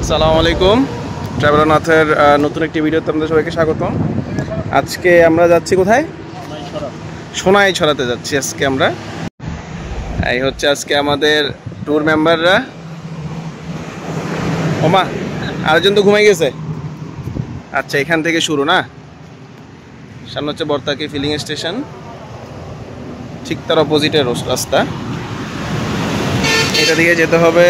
আসসালামু আলাইকুম, ট্রাভেলারনাথের নতুন একটি ভিডিওতে আপনাদের সবাইকে স্বাগতম। আজকে আমরা যাচ্ছি কোথায়? সোনাইছড়াতে যাচ্ছি আজকে আমরা। এই হচ্ছে আজকে আমাদের ট্যুর মেম্বাররা। ওমা, আরেকজন তো ঘুমাই গেছে। আচ্ছা, এখান থেকে শুরু না? সামনে হচ্ছে বর্তাকি ফিলিং স্টেশন, ঠিক তার অপোজিটের রাস্তা। এটা দিয়ে যেতে হবে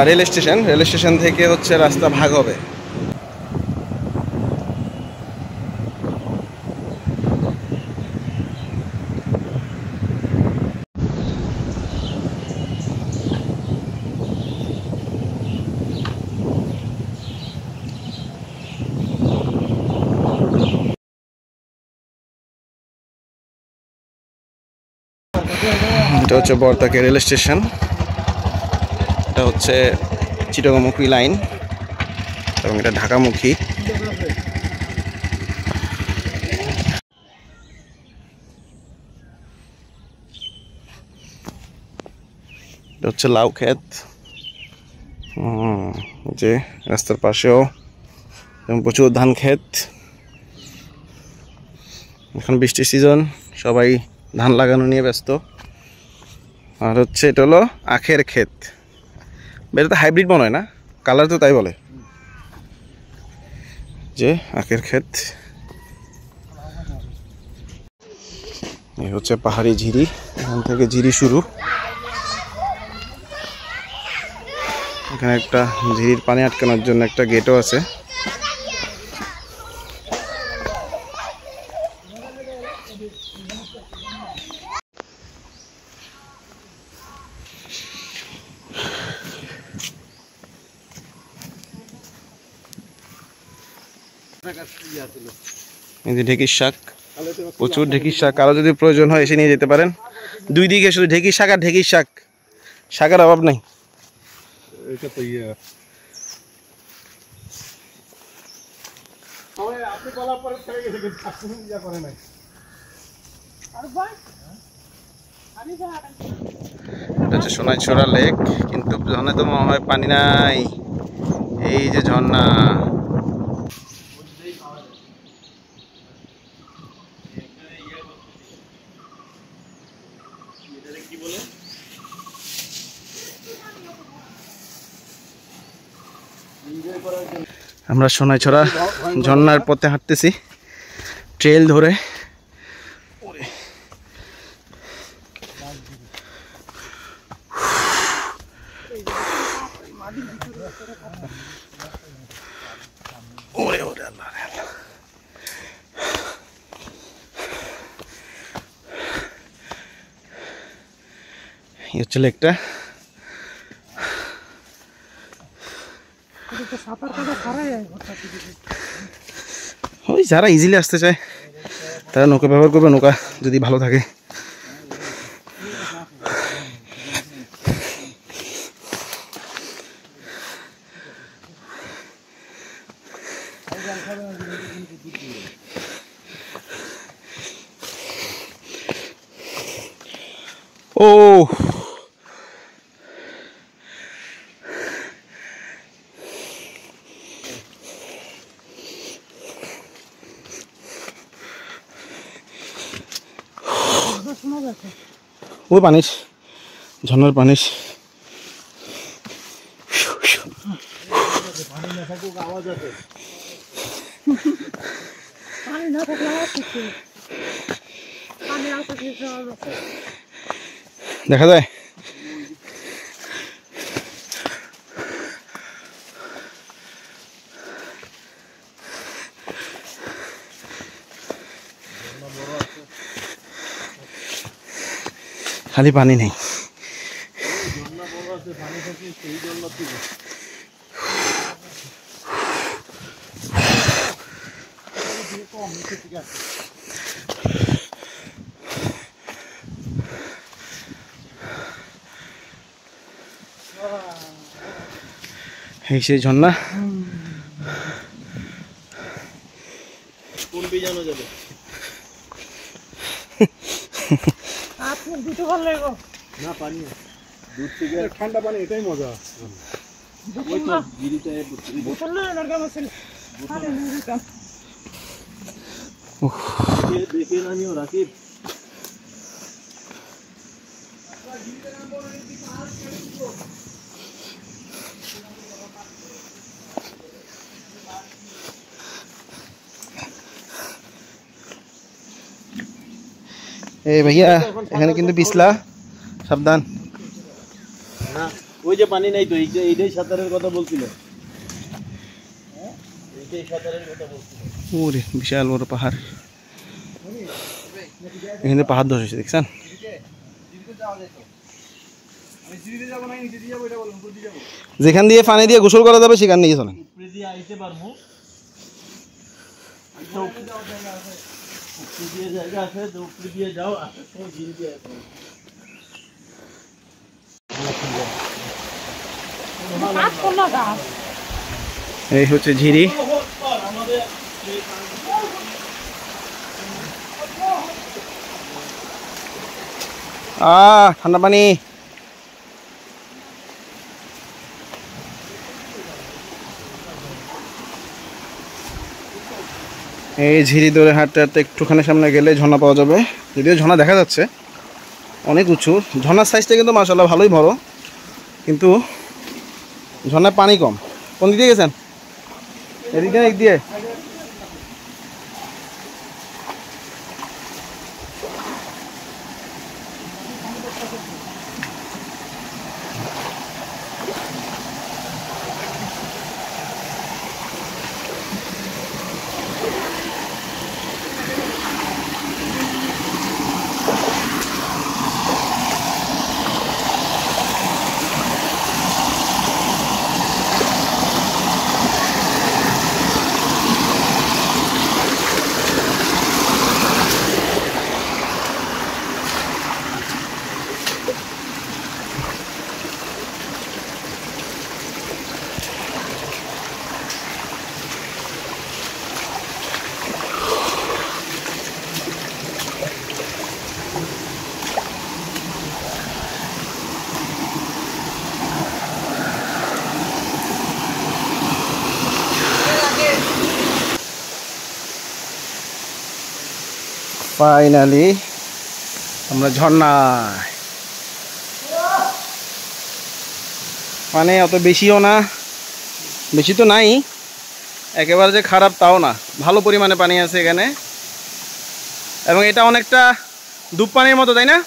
রেল স্টেশন। রেল স্টেশন থেকে হচ্ছে রাস্তা ভাগ হবে। এটা হচ্ছে বর্তাকি রেল স্টেশন। এটা হচ্ছে চিটাগংমুখী লাইন এবং এটা ঢাকামুখী। এটা হচ্ছে লাউ ক্ষেত, যে রাস্তার পাশেও এবং প্রচুর ধান ক্ষেত। এখন বৃষ্টির সিজন, সবাই ধান লাগানো নিয়ে ব্যস্ত। আর হচ্ছে এটা হলো আখের ক্ষেত। এটা তো হাইব্রিড মনে হয় না, কালার তো তাই বলে। যে আখের ক্ষেত, এই হচ্ছে পাহাড়ি ঝিরি। এখান থেকে ঝিরি শুরু। এখানে একটা ঝিরির পানি আটকানোর জন্য একটা গেটও আছে। এই যে ঢেঁকির শাক, প্রচুর ঢেঁকির শাক। আরো যদি প্রয়োজন হয় এসে নিয়ে যেতে পারেন। দুই দিকে শুধু ঢেঁকির শাক আর ঢেঁকির শাক, শাকের অভাব নাই। এটা হচ্ছে সোনাইছড়া লেক, কিন্তু ঝর্ণায় তো মনে হয় পানি নাই। এই যে ঝর্ণা, আমরা সোনাইছড়া ঝর্ণার পথে হাঁটতেছি ট্রেল ধরে। ওরে ওরে আল্লাহ রে আল্লাহ। এই হচ্ছে লেকটা। ওই যারা ইজিলি আসতে চায় তারা নৌকা ব্যবহার করবে, নৌকা যদি ভালো থাকে। ও ওই পানির, ঝর্ণার পানির। দেখা যায়। খালি পানি নেই। এই সেই ঝর্ণা। কোন বি জানো যাবে? আপনি দুটো ভালো লাগো না, পানি দুধ থেকে ঠান্ডা পানি, এটাই মজা। এই ভাইয়া এখানে কিন্তু পিছলা, সাবধান। না ওই যে পানি নাই তো, এইটাই সাঁতারের কথা বলছিল, এইটাই সাঁতারের কথা বলছিল। ওরে বিশাল বড় পাহাড়, এখানে পাহাড় ধস হয়েছে দেখছেন। যেখান দিয়ে পানি দিয়ে গোসল করা যাবে সেখান দিয়ে চলেন। উপরে দিয়ে আইতে পারবো, উপরে দিয়ে জায়গা আছে তো, উপরে দিয়ে যাও, আসার সময় ঝিরি দিয়ে আসো। এই হচ্ছে ঝিরি। ঠান্ডা পানি। এই ঝিরি ধরে হাঁটতে হাঁটতে একটুখানি সামনে গেলে ঝর্ণা পাওয়া যাবে, যদিও ঝর্ণা দেখা যাচ্ছে অনেক উঁচু। ঝর্ণার সাইজটা কিন্তু মাশাআল্লাহ ভালোই বড়, কিন্তু ঝর্ণায় পানি কম। কোন দিক দিয়ে গেছেন? এদিক দিয়ে, এদিক দিয়ে। ফাইনালি আমরা ঝর্ণায়। মানে অত বেশিও না, বেশি তো নাই, একেবারে যে খারাপ তাও না, ভালো পরিমাণে পানি আছে এখানে। এবং এটা অনেকটা ধূপ পানির মতো, তাই না?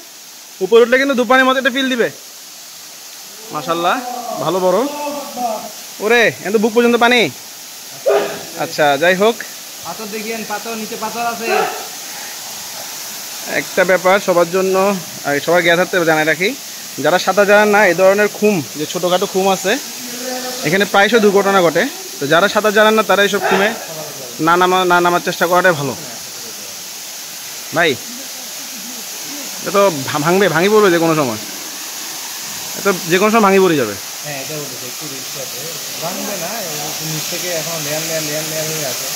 উপরে উঠলে কিন্তু ধূপ পানির মতো একটা ফিল দিবে। মাশাআল্লাহ ভালো বড়। ওরে এত বুক পর্যন্ত পানি। আচ্ছা যাই হোক, পাথর দেখিয়েন, পাথর নিচে পাথর আছে। একটা ব্যাপার সবার জন্য, সবার জ্ঞান থাকতে জানাই রাখি, যারা সাঁতার জানেন না, এই ধরনের খুম, যে ছোটোখাটো খুম আছে এখানে প্রায়শই দুর্ঘটনা ঘটে। তো যারা সাঁতার জানেন না তারা এইসব খুমে না নামার চেষ্টা করাটাই ভালো। ভাই এটা তো ভাঙি পড়বে যে কোনো সময়, এটা যে কোনো সময় ভাঙি পড়ে যাবে। হ্যাঁ এটা একটু রিস্ক আছে, ভাঙবে না, নিচ থেকে এখন লেয়ার হয়ে আছে।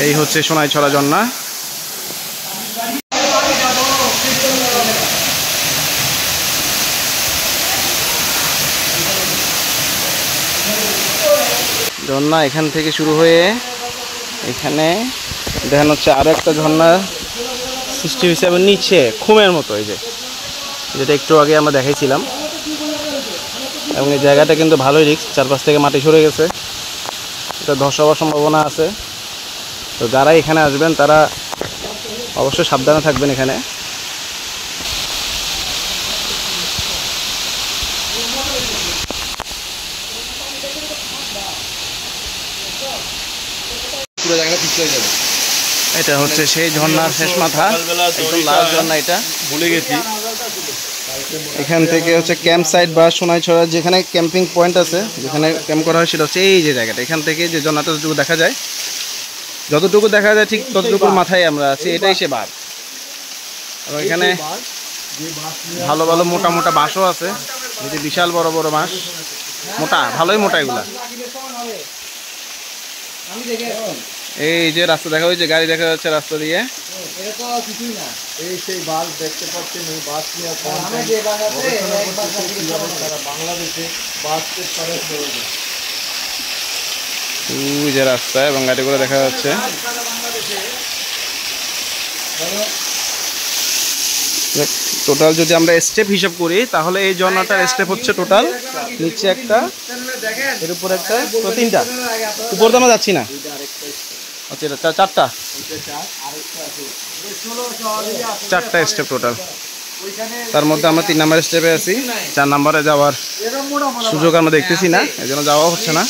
এই হচ্ছে সোনাইছড়া ঝর্ণা। ঝর্ণা এখান থেকে শুরু হয়ে এখানে দেখানো হচ্ছে আরো একটা ঝর্ণা সৃষ্টি হিসাবে নিচে খুমের মতো, এই যে যেটা একটু আগে আমরা দেখাইছিলাম। এবং এই জায়গাটা কিন্তু ভালোই রিস্ক, চারপাশ থেকে মাটি সরে গেছে, এটা ধস হওয়ার সম্ভাবনা আছে। তো যারা এখানে আসবেন তারা অবশ্যই সাবধানে থাকবেন। এখানে পুরো জায়গাটা পিছলে হয়ে যাবে। এটা হচ্ছে সেই ঝর্ণার শেষ মাথা, একদম লাস্ট ঝর্ণা এটা। ভুলে গেছি, এখান থেকে হচ্ছে ক্যাম্প সাইট বা সোনাইছড়া যেখানে ক্যাম্পিং পয়েন্ট আছে, যেখানে ক্যাম্প করা হয়, সেটা হচ্ছে এই যে জায়গাটা। এখান থেকে যে ঝর্ণাটা যতটুকু দেখা যায় ঠিক ততটুকুর মাথায় আমরা আছি, এটাই সে বাঁধ। এবং এখানে ভালো ভালো মোটা মোটা বাঁশও আছে, এই যে বিশাল বড় বড় বাঁশ, মোটা, ভালোই মোটা এগুলা। এই যে রাস্তা দেখা, ওই যে গাড়ি দেখা যাচ্ছে রাস্তা দিয়ে। এটা তো কিছুই না। এই সেই বাস দেখতে পাচ্ছেন, এই বাস নিয়ে তারা বাংলাদেশে বাস করে চলে। ওই যে রাস্তা এবং গাড়িগুলো দেখা যাচ্ছে। টোটাল যদি আমরা স্টেপ হিসাব করি তাহলে এই ঝর্ণাটার স্টেপ হচ্ছে টোটাল নিচে একটা, এর উপর একটা, তো তিনটা, উপর তো আমরা যাচ্ছি না। আচ্ছা এটা চারটা স্টেপ টোটাল। তার মধ্যে আমরা 3 নাম্বার স্টেপে আছি, 4 নাম্বারে যাওয়ার সুযোগ আমরা দেখতেছি না, এই জন্য যাওয়া হচ্ছে না।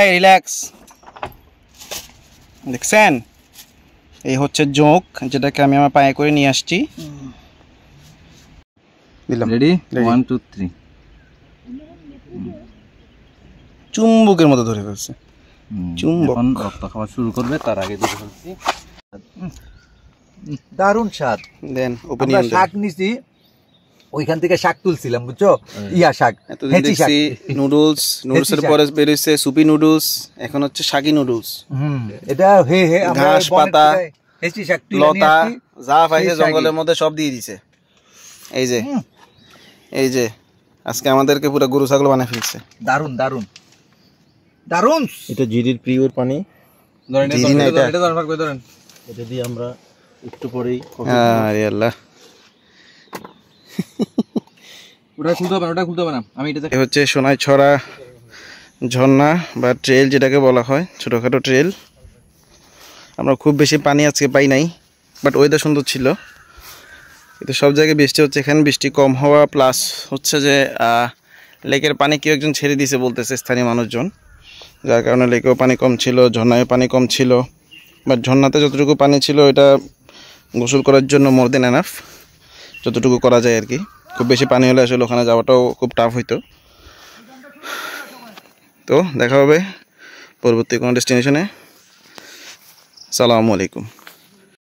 এই রিল্যাক্স, দেখছেন এই হচ্ছে জোক, যেটাকে আমি আমার পায়ে করে নিয়ে আসছি। দিলাম রেডি 1 2 3। চুম্বকের মতো ধরে ফেলছে, চুম্বক। এখন রক্ত খাওয়া শুরু করবে, তার আগে ধরে ফেলছি। দারুণ স্বাদ। দেন আমরা ওপেনিয়ন শাক নিছি, ওইখান থেকে শাক তুলছিলাম, বুঝছো? ইয়া শাক, এতদিন দেখছি নুডলসের পরে বের হইছে সুপি নুডলস, এখন হচ্ছে শাকি নুডলস। এটা আমরা ঘাস পাতা হেঁচি শাক লতা যা পাইছে জঙ্গলের মধ্যে সব দিয়ে দিছে। এই যে এই যে আজকে আমাদেরকে পুরো গরু ছাগল বানায় ফেলছে। দারুণ দারুণ দারুণ। এটা জিরির প্রিয়র পানি, জিরি না এটা, এটা দিয়ে আমরা একটু পরেই আরে আল্লাহ। ওটা খুলতে হবে না, আমি এটা এ হচ্ছে সোনাইছড়া ঝর্ণা বা ট্রেল যেটাকে বলা হয়, ছোটোখাটো ট্রেল। আমরা খুব বেশি পানি আজকে পাই নাই, বাট ওয়েদার সুন্দর ছিল। কিন্তু সব জায়গায় বৃষ্টি হচ্ছে, এখানে বৃষ্টি কম হওয়া প্লাস হচ্ছে যে লেকের পানি কেউ একজন ছেড়ে দিয়েছে বলতেছে স্থানীয় মানুষজন, যার কারণে লেকেও পানি কম ছিল, ঝর্ণায়ও পানি কম ছিল। বাট ঝর্ণাতে যতটুকু পানি ছিল এটা গোসল করার জন্য মোর দেন এনাফ, যতটুকু করা যায় আর কি। খুব বেশি পানি হলে আসলে ওখানে যাওয়াটাও খুব টাফ হইতো। তো দেখা হবে পরবর্তী কোনো ডেস্টিনেশনে। আসসালামু আলাইকুম।